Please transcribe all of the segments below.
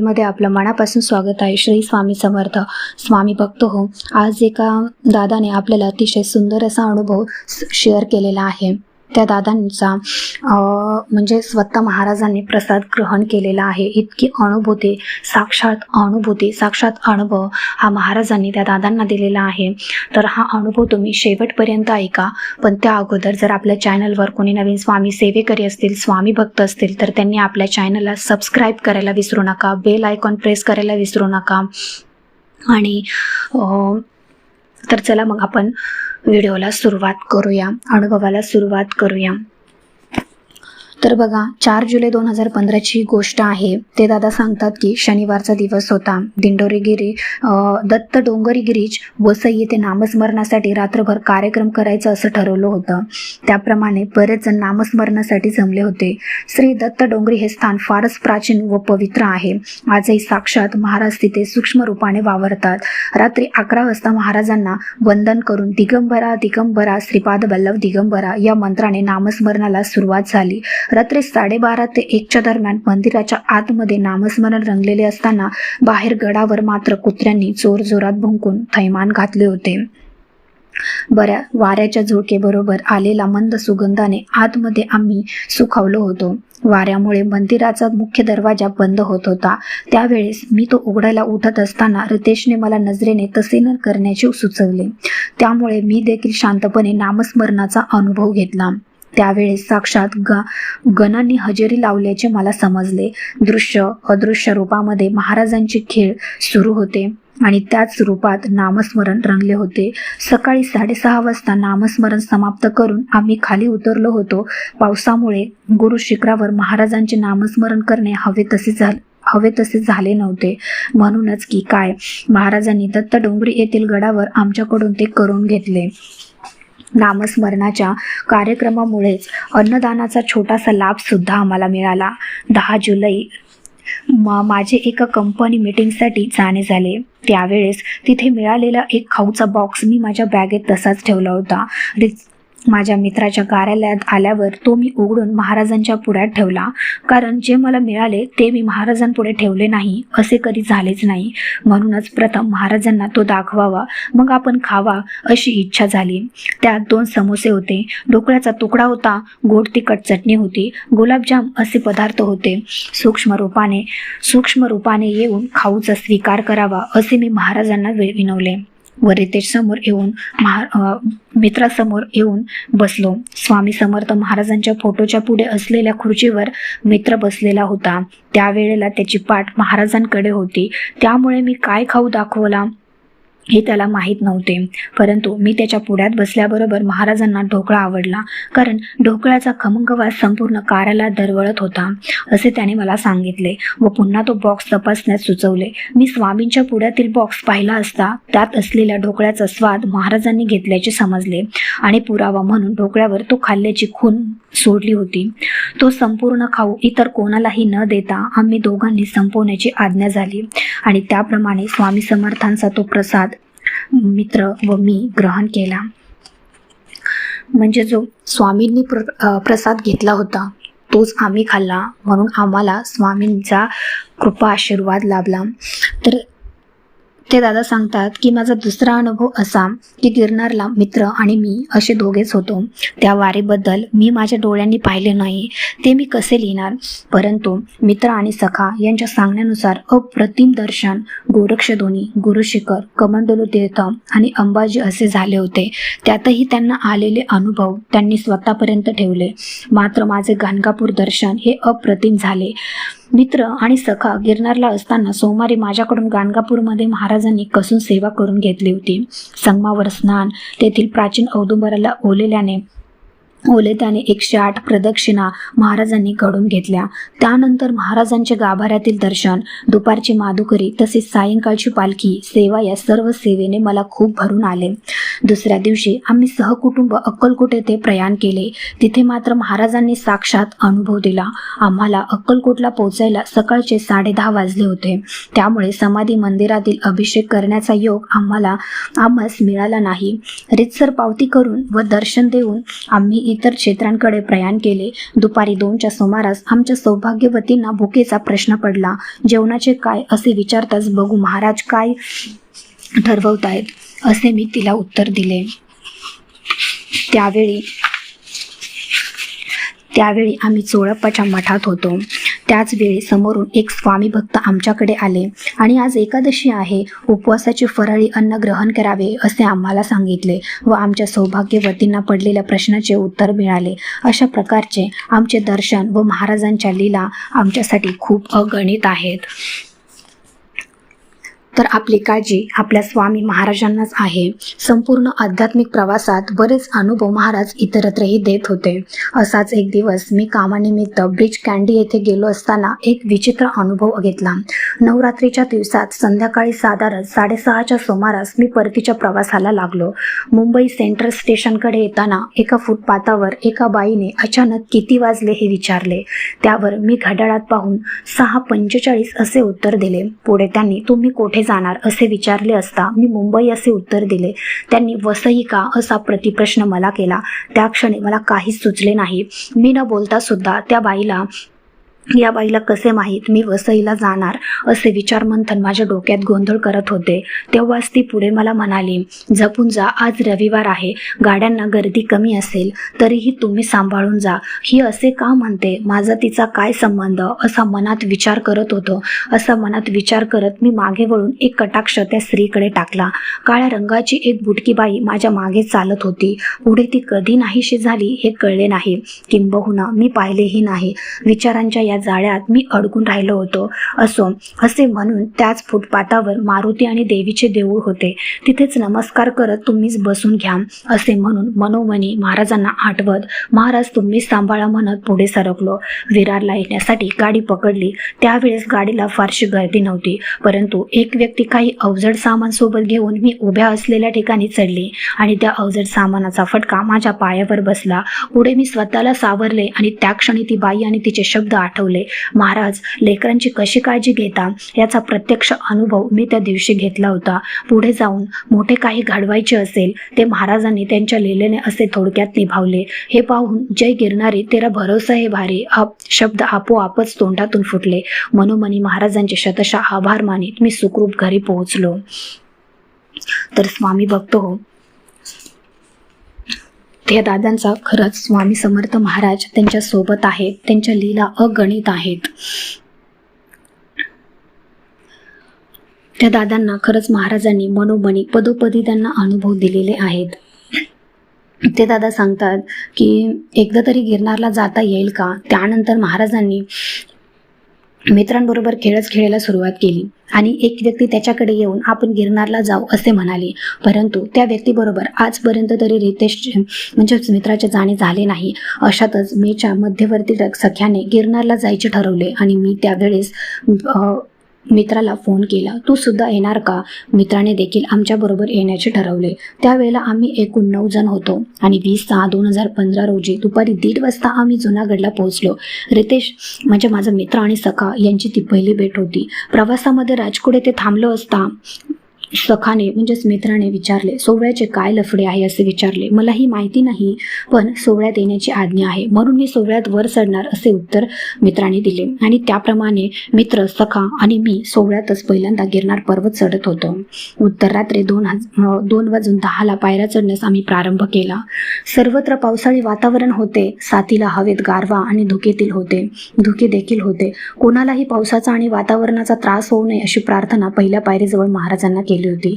चॅनलमध्ये आपलं मनापासून स्वागत आहे। श्री स्वामी समर्थ। स्वामी भक्त हो। आज एका दादाने आपल्याला अतिशय सुंदर असा अनुभव शेअर केलेला आहे। त्या दादांचा म्हणजे स्वतः महाराजांनी प्रसाद ग्रहण केलेला आहे। इतकी अनुभूती, साक्षात अनुभव हा महाराजांनी त्या दादांना दिलेला आहे। तर हा अनुभव तुम्ही शेवटपर्यंत ऐका। पण त्या अगोदर जर आपल्या चॅनलवर कोणी नवीन स्वामी सेवेकरी असतील, स्वामी भक्त असतील, तर त्यांनी आपल्या चॅनलला सबस्क्राईब करायला विसरू नका, बेल आयकॉन प्रेस करायला विसरू नका। आणि तर चला मग आपण व्हिडिओला सुरुवात करूया, अनुभवाला सुरुवात करूया। तर बघा, 4 जुलै 2015 ची गोष्ट आहे। ते दादा सांगतात की शनिवारचा दिवस होता। दिंडोरीगिरी दत्त डोंगरी गिरीज वसई येथे नामस्मरणासाठी रात्रभर कार्यक्रम करायचं असं ठरवलं होतं। त्याप्रमाणे बरेच जण नामस्मरणासाठी जमले होते। श्री दत्त डोंगरी हे स्थान फारच प्राचीन व पवित्र आहे। आजही साक्षात महाराज तिथे सूक्ष्म रूपाने वावरतात। रात्री 11 वाजता महाराजांना वंदन करून दिगंबरा दिगंबरा श्रीपाद वल्लभ दिगंबरा या मंत्राने नामस्मरणाला सुरुवात झाली। रात्री 12:30 ते 1च्या दरम्यान मंदिराच्या आतमध्ये नामस्मरण रंगलेले असताना बाहेर गडावर मात्र कुत्र्यांनी जोरजोरात भुंकून थैमान घातले होते। बऱ्या वाऱ्याच्या झुळकेबरोबर आलेला मंद सुगंधाने आतमध्ये आम्ही सुखावलो होतो। वाऱ्यामुळे मंदिराचा मुख्य दरवाजा बंद होत होता। त्यावेळेस मी तो उघडायला उठत असताना रितेशने मला नजरेने तसे न करण्याचे सुचवले। त्यामुळे मी देखील शांतपणे नामस्मरणाचा अनुभव घेतला। त्यावेळेस साक्षात गणांनी हजेरी लावल्याचे मला समजले। दृश्य अदृश्य रूपामध्ये महाराजांचे खेळ सुरू होते आणि त्याच रूपात नामस्मरण रंगले होते। सकाळी 6:30 वाजता नामस्मरण समाप्त करून आम्ही खाली उतरलो होतो। पावसामुळे गुरु शिखरावर महाराजांचे नामस्मरण करणे हवे तसे झाले नव्हते। म्हणूनच की काय, महाराजांनी दत्त डोंगरी येथील गडावर आमच्याकडून ते करून घेतले। नामस्मरणाच्या कार्यक्रमामुळेच अन्नदानाचा छोटासा लाभ सुद्धा आम्हाला मिळाला। 10 जुलै माझे एका कंपनी मीटिंगसाठी जाणे झाले। त्यावेळेस तिथे मिळालेला एक खाऊचा बॉक्स मी माझ्या बॅगेत तसाच ठेवला होता। माझ्या मित्राच्या कार्यालयात आल्यावर तो मी उघडून महाराजांच्या पुढ्यात ठेवला, कारण जे मला मिळाले ते मी महाराजांपुढे ठेवले नाही असे कधी झालेच नाही। म्हणूनच प्रथम महाराजांना तो दाखवावा, मग आपण खावा अशी इच्छा झाली। त्यात 2 समोसे होते, ढोकळ्याचा तुकडा होता, गोड तिखट चटणी होती, गुलाबजाम असे पदार्थ होते। सूक्ष्म रूपाने येऊन खाऊचा स्वीकार करावा असे मी महाराजांना विनवले व रितेश समोर येऊन मित्रासमोर येऊन बसलो। स्वामी समर्थ महाराजांच्या फोटोच्या पुढे असलेल्या खुर्चीवर मित्र बसलेला होता। त्यावेळेला त्याची पाठ महाराजांकडे होती, त्यामुळे मी काय खाऊ दाखवला हे त्याला माहीत नव्हते। परंतु मी त्याच्या पुढ्यात बसल्याबरोबर महाराजांना ढोकळा आवडला, कारण ढोकळ्याचा खमंग वास संपूर्ण कार्यालयात दरवळत होता असे त्याने मला सांगितले व पुन्हा तो बॉक्स तपासण्यास सुचवले। मी स्वामींच्या पुढ्यातील बॉक्स पाहिला असता त्यात असलेल्या ढोकळ्याचा स्वाद महाराजांनी घेतल्याचे समजले आणि पुरावा म्हणून ढोकळ्यावर तो खाल्ल्याची खूण सोडली होती। तो संपूर्ण खाऊ इतर कोणालाही न देता आम्ही दोघांनी संपवण्याची आज्ञा झाली आणि त्याप्रमाणे स्वामी समर्थांचा तो प्रसाद मित्र व मी ग्रहण केला। म्हणजे जो स्वामींनी प्रसाद घेतला होता तोच आम्ही खाल्ला, म्हणून आम्हाला स्वामींचा कृपा आशीर्वाद लाभला। तर ते दादा सांगतात की माझा दुसरा अनुभव असा की गिरनारला मित्र आणि मी असे दोघेच होतो। त्या वारीबद्दल मी माझ्या डोळ्यांनी पाहिले नाही, ते मी कसे लिहिणार। परंतु मित्र आणि सखा यांच्या सांगण्यानुसार अप्रतिम दर्शन गोरक्षधोनी, गुरुशिखर, कमंडलू तीर्थ आणि अंबाजी असे झाले होते। त्यातही त्यांना आलेले अनुभव त्यांनी स्वतःपर्यंत ठेवले, मात्र माझे गाणगापूर दर्शन हे अप्रतिम झाले। मित्र आणि सखा गिरनारला असताना सोमवारी माझ्याकडून गाणगापूरमध्ये महाराजांनी कसून सेवा करून घेतली होती। संगमावर स्नान, तेथील प्राचीन औदुंबराला त्याने 108 प्रदक्षिणा महाराजांनी घडून घेतल्या। त्यानंतर महाराजांचे गाभाऱ्यातील दर्शन, दुपारची माधुकरी तसेच सायंकाळची पालखी सेवा या सर्व सेवेने मला खूप भरून आले। दुसऱ्या दिवशी आम्ही सहकुटुंब अक्कलकोट येथे प्रयाण केले। तिथे मात्र महाराजांनी साक्षात अनुभव दिला। आम्हाला अक्कलकोटला पोहोचायला सकाळचे 10:30 वाजले होते, त्यामुळे समाधी मंदिरातील अभिषेक करण्याचा योग आम्हास मिळाला नाही। रीतसर पावती करून व दर्शन देऊन आम्ही इतर क्षेत्रांकडे प्रयाण केले. दुपारी 2च्या सुमारास आमच्या सौभाग्यवतींना भुकेचा प्रश्न पडला. जेवणाचे काय असे विचारताच बघू महाराज काय ठरवतायत असे मी तिला उत्तर दिले. त्यावेळी आम्ही चोळप्पाच्या मठात होतो. त्याच वेळी समोरून एक स्वामी भक्त आमच्याकडे आले आणि आज एकादशी आहे, उपवासाचे फराळी अन्न ग्रहण करावे असे आम्हाला सांगितले व आमच्या सौभाग्यवतींना पडलेल्या प्रश्नाचे उत्तर मिळाले. अशा प्रकारचे आमचे दर्शन व महाराजांच्या लीला आमच्यासाठी खूप अगणित आहेत. तर आपली काळजी आपल्या स्वामी महाराजांनाच आहे. संपूर्ण आध्यात्मिक प्रवासात बरेच अनुभव महाराज इतरत्रही देत होते. असाच एक दिवस मी कामानिमित्त ब्रिज कँडी येथे गेलो असताना एक विचित्र अनुभव घेतला. नवरात्रीच्या दिवसात संध्याकाळी साधारण 6:30च्या सुमारास मी परतीच्या प्रवासाला लागलो. मुंबई सेंट्रल स्टेशनकडे येताना एका फुटपाथावर एका बाईने अचानक किती वाजले हे विचारले. त्यावर मी घड्याळात पाहून 6:45 असे उत्तर दिले. पुढे त्यांनी तुम्ही कोठे जाणार असे विचारले असता मी मुंबई असे उत्तर दिले. त्यांनी वसई का असा प्रतिप्रश्न मला केला. त्या क्षणी मला काहीच सुचले नाही. मी न बोलता सुद्धा या बाईला कसे माहीत मी वसईला जाणार असे विचारमंथन माझ्या डोक्यात गोंधळ करत होते. तेव्हाच ती पुढे मला म्हणाली, जपून जा, आज रविवार आहे, गाड्यांना गर्दी कमी असेल, तरीही तुम्ही सांभाळून जा. ही असे का म्हणते, माझा तिचा काय संबंध असा मनात विचार करत होतो. असा मनात विचार करत मी मागे वळून एक कटाक्ष त्या स्त्रीकडे टाकला. काळ्या रंगाची एक बुटकी बाई माझ्या मागे चालत होती. पुढे ती कधी नाहीशी झाली हे कळले नाही, किंबहुना मी पाहिलेही नाही. विचारांच्या या जाळ्यात मी अडकून राहिलो होतो. असो असे म्हणून त्याच फुटपाथावर मारुती आणि देवीचे देऊळ होते. तिथेच नमस्कार करत तुम्हीच बसून घ्या असे म्हणून मनोमनी महाराजांना आठवत महाराज तुम्हीच सांभाळा म्हणत पुढे सरकलो. विरारला येण्यासाठी गाडी पकडली. त्यावेळेस गाडीला फारशी गर्दी नव्हती, परंतु एक व्यक्ती काही अवजड सामान सोबत घेऊन मी उभ्या असलेल्या ठिकाणी चढली आणि त्या अवजड सामानाचा फटका माझ्या पायावर बसला. पुढे मी स्वतःला सावरले आणि त्या क्षणी ती बाई आणि तिचे शब्द आठवले. महाराज लेकरांची कशी काळजी घेता याचा प्रत्यक्ष अनुभव मी त्या दिवशी घेतला होता. पुढे जाऊन मोठे काही घडवायचे असेल ते महाराजांनी त्यांच्या लीलेने असे थोडक्यात निभावले. हे पाहून जय गिरणारी तेरा भरोसा हे भारी शब्द आपोआपच तोंडातून फुटले. मनोमनी महाराजांचे शतशः आभार मानित मी सुखरूप घरी पोहोचलो. तर स्वामी भक्त हो, त्या दादांचा खरंच स्वामी समर्थ महाराज त्यांच्या सोबत आहेत. त्यांच्या लीला अगणित आहेत. त्या दादांना खरंच महाराजांनी मनोमनी पदोपदी त्यांना अनुभव दिलेले आहेत. ते दादा सांगतात की एकदा तरी गिरनारला जाता येईल का. त्यानंतर महाराजांनी मित्रांबरोबर खेळायला सुरुवात केली आणि एक व्यक्ती त्याच्याकडे येऊन आपण गिरनारला जाऊ असे म्हणाले. परंतु त्या व्यक्तीबरोबर आजपर्यंत तरी रितेश म्हणजेच मित्राचे जाणे झाले नाही. अशातच मेच्या मध्यवर्ती सख्याने गिरनारला जायचे ठरवले आणि मी त्यावेळेस मित्राला फोन केला, तू सुद्धा येणार का. मित्राने देखील आमच्याबरोबर येण्याचे ठरवले. त्यावेळेला आम्ही एकूण 9 जण होतो आणि 20/6/2015 रोजी दुपारी 1:30 वाजता आम्ही जुनागडला पोहोचलो. रितेश म्हणजे माझा मित्र आणि सखा यांची ती पहिली भेट होती. प्रवासामध्ये राजकोट येथे थांबलो असता सखाने म्हणजेच मित्राने विचारले, सोहळ्याचे काय लफडे आहे असे विचारले. मलाही माहिती नाही, पण सोहळ्यात येण्याची आज्ञा आहे म्हणून मी सोहळ्यात वर चढणार असे उत्तर मित्राने दिले आणि त्याप्रमाणे मित्र, सखा आणि मी सोहळ्यातच पहिल्यांदा गिरनार पर्वत चढत होतो. उत्तर रात्री 2:10 पायऱ्या चढण्यास आम्ही प्रारंभ केला. सर्वत्र पावसाळी वातावरण होते. साथीला हवेत गारवा आणि धुके देखील होते. कोणालाही पावसाचा आणि वातावरणाचा त्रास होऊ नये अशी प्रार्थना पहिल्या पायरीजवळ महाराजांना केली होती.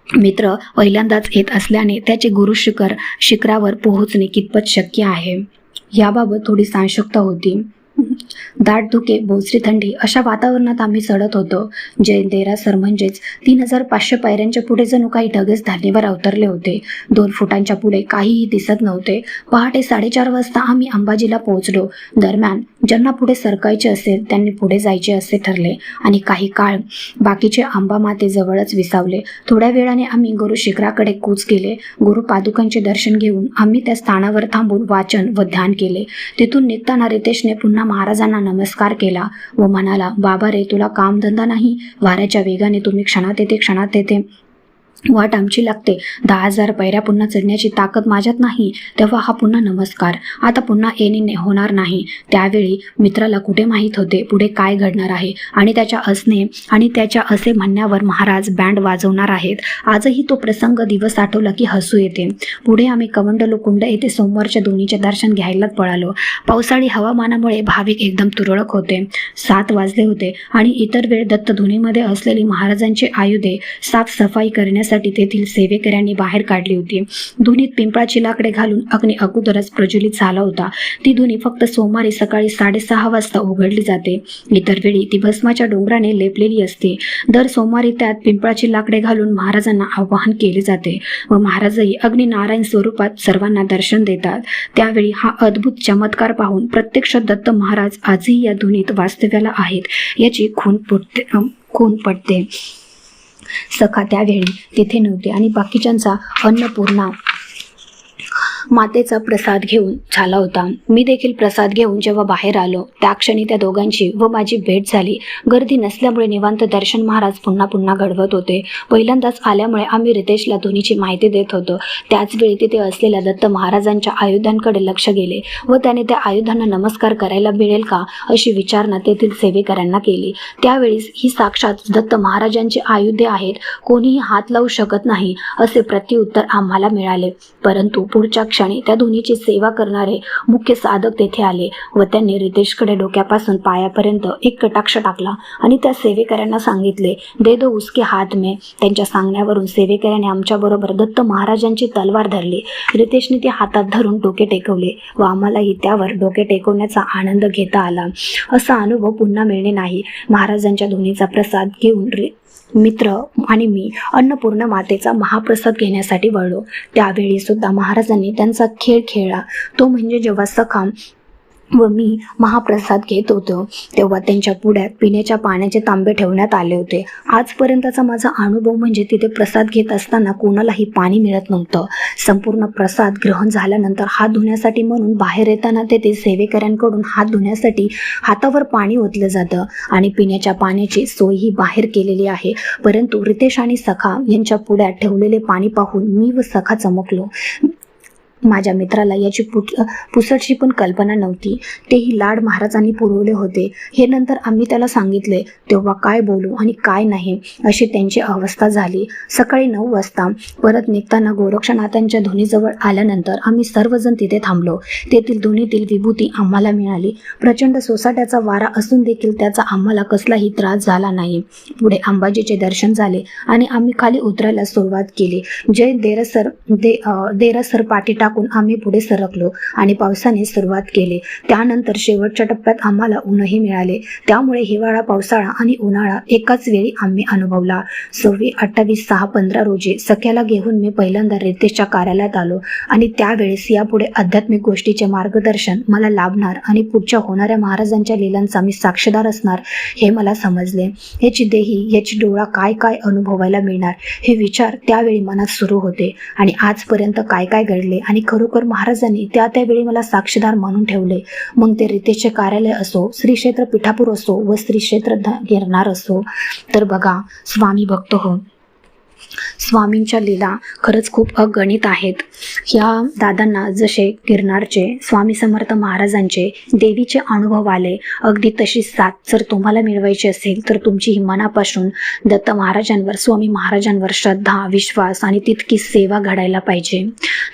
मित्र पहिल्यांदाच येत असल्याने त्याचे गुरु शिखरावर पोहोचणे कितपत शक्य आहे याबाबत थोडी साशंकता होती. दाट धुके, बोचरी थंडी अशा वातावरणात आम्ही चढत होतो. जैन देरासर म्हणजेच 3500 पायऱ्यांच्या पुढे जणू काही ढगच धारणीवर अवतरले होते. 2 फुटांच्या पुढे काहीही दिसत नव्हते. पहाटे 4:30 वाजता आम्ही अंबाजीला पोहोचलो. दरम्यान ज्यांना पुढे सरकायचे असेल त्यांनी पुढे जायचे असे ठरले आणि काही काळ बाकीचे अंबा मातेजवळच विसावले. थोड्या वेळाने आम्ही गुरु शिखराकडे कूच केले. गुरु पादुकांचे दर्शन घेऊन आम्ही त्या स्थानावर थांबून वाचन व ध्यान केले. तिथून निघताना रितेशने पुन्हा महाराजांना नमस्कार केला व म्हणाला, बाबा रे, तुला कामधंदा नाही, वाऱ्याच्या वेगाने तुम्ही क्षणात येते वाट आमची लागते. 10,000 पायऱ्या पुन्हा चढण्याची ताकद माझ्यात नाही. तेव्हा हा पुन्हा नमस्कार आता पुन्हा येणे होणार नाही. त्यावेळी मित्राला कुठे माहीत होते पुढे काय घडणार आहे आणि त्याच्या असे म्हणण्यावर महाराज बँड वाजवणार आहेत. आजही तो प्रसंग दिवस आठवला की हसू येते. पुढे आम्ही कवंडलोकुंड येथे सोमवारच्या दोन्हीचे दर्शन घ्यायलाच पळालो. पावसाळी हवामानामुळे भाविक एकदम तुरळक होते. 7 वाजले होते आणि इतर वेळ दत्तधुनीमध्ये असलेली महाराजांची आयुधे साफसफाई करण्यासाठी तेथील सेवेकऱ्यांनी बाहेर काढली होती. धुनीत पिंपळाची लाकडे घालून अग्नी अगोदरच प्रज्वलित झाला होता. ती धुनी फक्त सोमवारी सकाळी 6:30 वाजता उघडली जाते. इतर वेळी ती भस्माच्या डोंगराने लेपलेली असते. दर सोमवारी त्यात पिंपळाची लाकडे घालून महाराजांना आवाहन केले जाते व महाराजही अग्नी नारायण स्वरूपात सर्वांना दर्शन देतात. त्यावेळी हा अद्भुत चमत्कार पाहून प्रत्यक्ष दत्त महाराज आजही या धुनीत वास्तव्याला आहेत याची खूण पडते. सखा त्यावेळी तिथे नव्हते आणि बाकीच्यांचा अन्नपूर्णा मातेचा प्रसाद घेऊन झाला होता. मी देखील प्रसाद घेऊन जेव्हा बाहेर आलो त्या क्षणी त्या दोघांची व माझी भेट झाली. गर्दी नसल्यामुळे निवांत दर्शन महाराज पुन्हा घडवत होते. पहिल्यांदाच आल्यामुळे आम्ही रितेशला धुनीची माहिती देत होतो. त्याचवेळी तिथे असलेल्या दत्त महाराजांच्या आयुधांकडे लक्ष गेले व त्याने त्या आयुधांना नमस्कार करायला मिळेल का अशी विचारणा तेथील सेवेकऱ्यांना केली. त्यावेळीस ही साक्षात दत्त महाराजांची आयुधे आहेत, कोणीही हात लावू शकत नाही असे प्रत्युत्तर आम्हाला मिळाले. परंतु पुढच्या क्षणी त्या धुनीची सेवा करणारे मुख्य साधक तेथे आले व त्यांनी रितेशकडे डोक्यापासून पायापर्यंत एक कटाक्ष टाकला आणि त्या सेवेकऱ्यांना सांगितले, दे दो उसके हात में. त्यांच्या सांगण्यावरून सेवेकऱ्याने आमच्याबरोबर दत्त महाराजांची तलवार धरली. रितेशने ती हातात धरून डोके टेकवले व आम्हालाही त्यावर डोके टेकवण्याचा आनंद घेता आला. असा अनुभव पुन्हा मिळणे नाही. महाराजांच्या धुनीचा प्रसाद घेऊन मित्र आणि मी अन्नपूर्णा मातेचा महाप्रसाद घेण्यासाठी वळलो. त्यावेळी सुद्धा महाराजांनी त्यांचा खेळ खेळला. तो म्हणजे जेव्हा सखा व मी महाप्रसाद घेत होतो तेव्हा त्यांच्या पुढ्यात पिण्याच्या पाण्याचे तांबे ठेवण्यात आले होते. आजपर्यंतचा माझा अनुभव म्हणजे तिथे प्रसाद घेत असताना कोणालाही पाणी मिळत नव्हतं. संपूर्ण प्रसाद ग्रहण झाल्यानंतर हात धुण्यासाठी म्हणून बाहेर येताना तेथे सेवेकऱ्यांकडून हात धुण्यासाठी हातावर पाणी ओतलं जातं आणि पिण्याच्या पाण्याची सोयही बाहेर केलेली आहे. परंतु रितेश आणि सखा यांच्या पुढ्यात ठेवलेले पाणी पाहून मी व सखा चमकलो. माझ्या मित्राला याची पुसटशी पण कल्पना नव्हती. तेही लाड महाराजांनी पुरवले होते. हे नंतर आम्ही त्याला सांगितले तेव्हा काय बोलू आणि काय नाही अशी त्यांची अवस्था झाली. सकाळी 9 वाजता परत निघताना गोरक्षनाथांच्या धुनीजवळ आल्यानंतर आम्ही सर्वजण तिथे थांबलो. तेथील धुनीतील विभूती आम्हाला मिळाली. प्रचंड सोसाट्याचा वारा असून देखील त्याचा आम्हाला कसलाही त्रास झाला नाही. पुढे अंबाजीचे दर्शन झाले आणि आम्ही खाली उतरायला सुरुवात केली. जय देरसर पाठी टाकून आम्ही पुढे सरकलो आणि पावसाने सुरुवात केली. त्यानंतर शेवटच्या टप्प्यात आम्हाला ऊनही मिळाले. त्यामुळे हिवाळा, पावसाळा आणि उन्हाळा एकाच वेळी आम्ही अनुभवला. 28/6/15 रोजी सख्याला घेऊन मी पहिल्यांदा रितेशच्या कार्यालयात आलो आणि त्यावेळेस यापुढे आध्यात्मिक गोष्टीचे मार्गदर्शन मला लाभणार आणि पुढच्या होणाऱ्या महाराजांच्या लीलांचा मी साक्षीदार असणार हे मला समजले. याची देही, याची डोळा काय काय अनुभवायला मिळणार हे विचार त्यावेळी मनात सुरू होते आणि आजपर्यंत काय काय घडले आणि खरोखर महाराजांनी त्यावेळी मला साक्षीदार म्हणून ठेवले. मग ते रितेशचे कार्यालय असो, श्री क्षेत्र पिठापूर असो व श्री क्षेत्र गिरनार असो. तर बघा स्वामी भक्त हो, स्वामींच्या लीला खरंच खूप अगणित आहेत. ह्या दादांना जसे गिरनारचे स्वामी समर्थ महाराजांचे देवीचे अनुभव आले, अगदी तशी साथ जर तुम्हाला मिळवायची असेल तर तुमची ही मनापासून दत्त महाराजांवर, स्वामी महाराजांवर श्रद्धा, विश्वास आणि तितकी सेवा घडायला पाहिजे.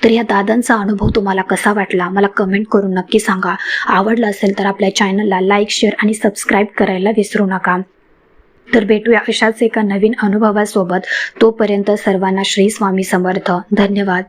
तर या दादांचा अनुभव तुम्हाला कसा वाटला मला कमेंट करून नक्की सांगा. आवडला असेल तर आपल्या चॅनलला लाईक, शेअर आणि सबस्क्राईब करायला विसरू नका. तर भेटूया अशाच एका नवीन अनुभवासोबत. तोपर्यंत सर्वांना श्री स्वामी समर्थ. धन्यवाद.